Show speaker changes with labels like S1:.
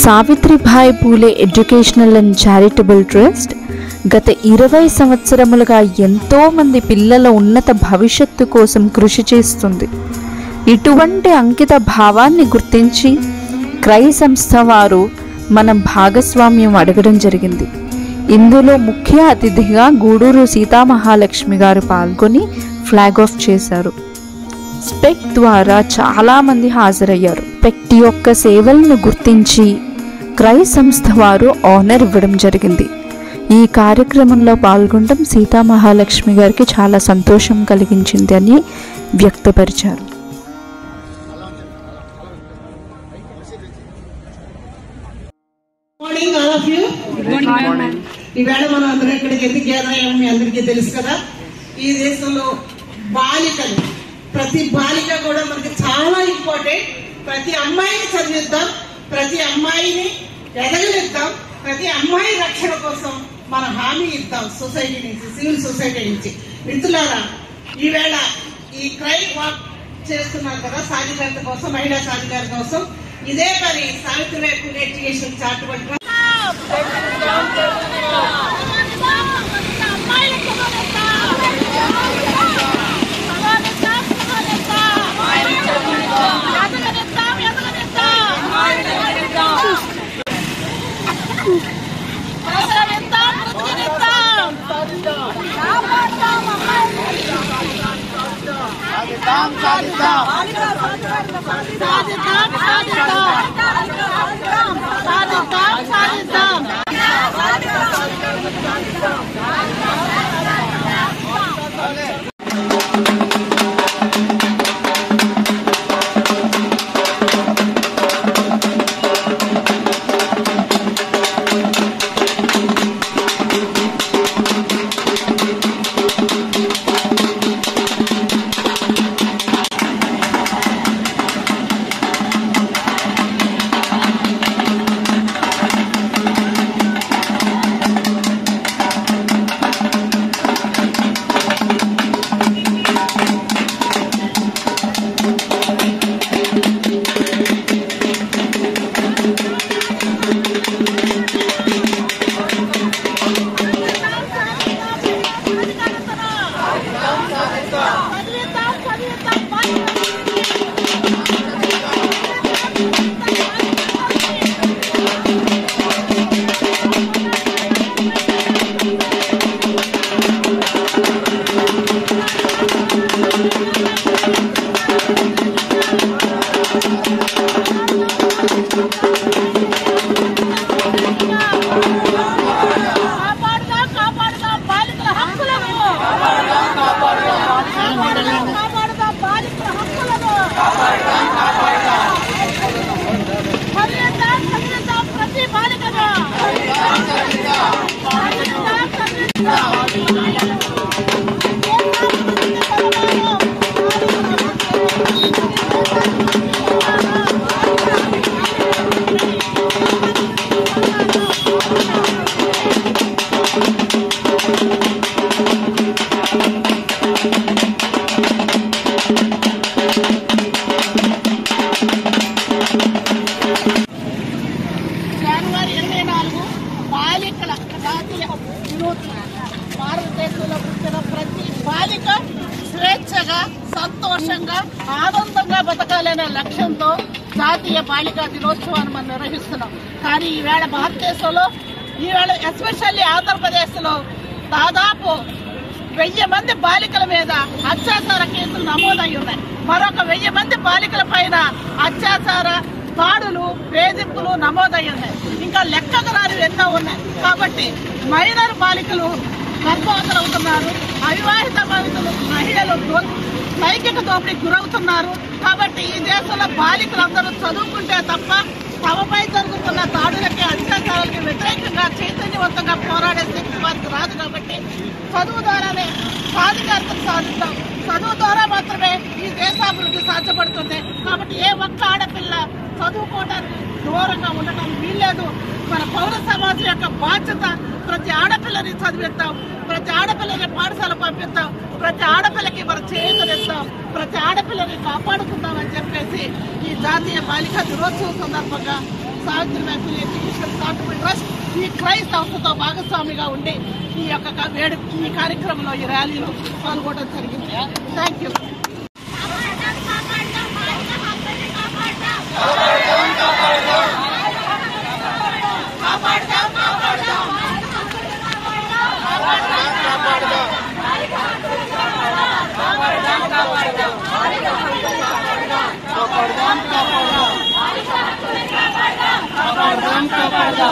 S1: Savitribai Phule educational and charitable trust గత 20 సంవత్సరములుగా ఎంతోమంది పిల్లల ఉన్నత భవిష్యత్తు కోసం కృషి చేస్తుంది. ఇటువంటి అంకిత భావాన్ని గుర్తించి క్రై సంస్థ వారు మన భాగస్వామ్యం అడగడం జరిగింది. ఇందులో ముఖ్య అతిథిగా గూడూరు సీతామహాలక్ష్మి గారు పాల్గొని ఫ్లాగ్ ఆఫ్ చేశారు. స్పెక్ట్ ద్వారా చాలామంది హాజరయ్యారు. స్పెక్ట్ యొక్క సేవలను గుర్తించి క్రై సంస్థ వారు ఆనర్ ఇవ్వడం జరిగింది. ఈ కార్యక్రమంలో పాల్గొనడం సీతామహాలక్ష్మి గారికి చాలా సంతోషం కలిగించింది అని వ్యక్తపరిచారు.
S2: ఈవేళ మనం అందరం ఇక్కడికి ఎందుకు గ్యాదర్ మీ అందరికీ తెలుసు కదా. ఈ దేశంలో బాలికలు, ప్రతి బాలిక కూడా మనకి చాలా ఇంపార్టెంట్. ప్రతి అమ్మాయిని చదివిద్దాం, ప్రతి అమ్మాయిని ఎదగనిద్దాం, ప్రతి అమ్మాయి రక్షణ కోసం మన హామీ ఇద్దాం సొసైటీ నుంచి, సివిల్ సొసైటీ నుంచి. మిత్రులారా, ఈవేళ ఈ క్రై వాక్ చేస్తున్నారు కదా సాధికారత కోసం, మహిళా సాధికారత కోసం. ఇదే మరి సావిత్రిబాయి పూలే ఎడ్యుకేషన్ చారిటబుల్ భారతదేశంలో పుట్టిన ప్రతి బాలిక స్వేచ్ఛగా, సంతోషంగా, ఆనందంగా బతకాలనే లక్ష్యంతో జాతీయ బాలికా దినోత్సవాన్ని మనం నిర్వహిస్తున్నాం. కానీ ఈవేళ భారతదేశంలో, ఈవేళ ఎస్పెషల్లీ ఆంధ్రప్రదేశ్లో దాదాపు 1000 మంది బాలికల మీద అత్యాచార కేసులు నమోదై ఉన్నాయి. మరొక 1000 మంది బాలికల పైన అత్యాచార దాడులు, వేధింపులు నమోదై ఉన్నాయి. ఇంకా లెక్కకు రానివి ఎన్నో ఉన్నాయి. కాబట్టి మైనర్ బాలికలు గర్భవతులవుతున్నారు, అవివాహిత మహిళలు లైంగిక దోపిడీకి గురవుతున్నారు. కాబట్టి ఈ దేశంలో బాలికలందరూ చదువుకుంటే తప్ప తమపై జరుగుతున్న దాడులకి, అత్యాచారాలకి వ్యతిరేకంగా చైతన్యవంతంగా పోరాడే శక్తి వారికి రాదు. కాబట్టి చదువు ద్వారానే సాధికారతను సాధిస్తాం. చదువు ద్వారా మాత్రం సాధ్యపడుతుంది. కాబట్టి ఏ ఒక్క ఆడపిల్ల చదువుకోవడానికి దూరంగా ఉండటం వీల్లేదు. మన పౌర సమాజం యొక్క బాధ్యత ప్రతి ఆడపిల్లని చదివిస్తాం, ప్రతి ఆడపిల్లని పాఠశాల పంపిస్తాం, ప్రతి ఆడపిల్లకి మన చేయూతనిస్తాం, ప్రతి ఆడపిల్లని కాపాడుకుందామని చెప్పేసి ఈ జాతీయ బాలికా దినోత్సవం సందర్భంగా Savitribai Phule educational charitable trust ఈ క్రై సంస్థతో భాగస్వామిగా ఉండి ఈ యొక్క ఈ కార్యక్రమంలో ఈ ర్యాలీలో పాల్గొనడం జరిగింది. Thank you.
S3: కాపాడదాం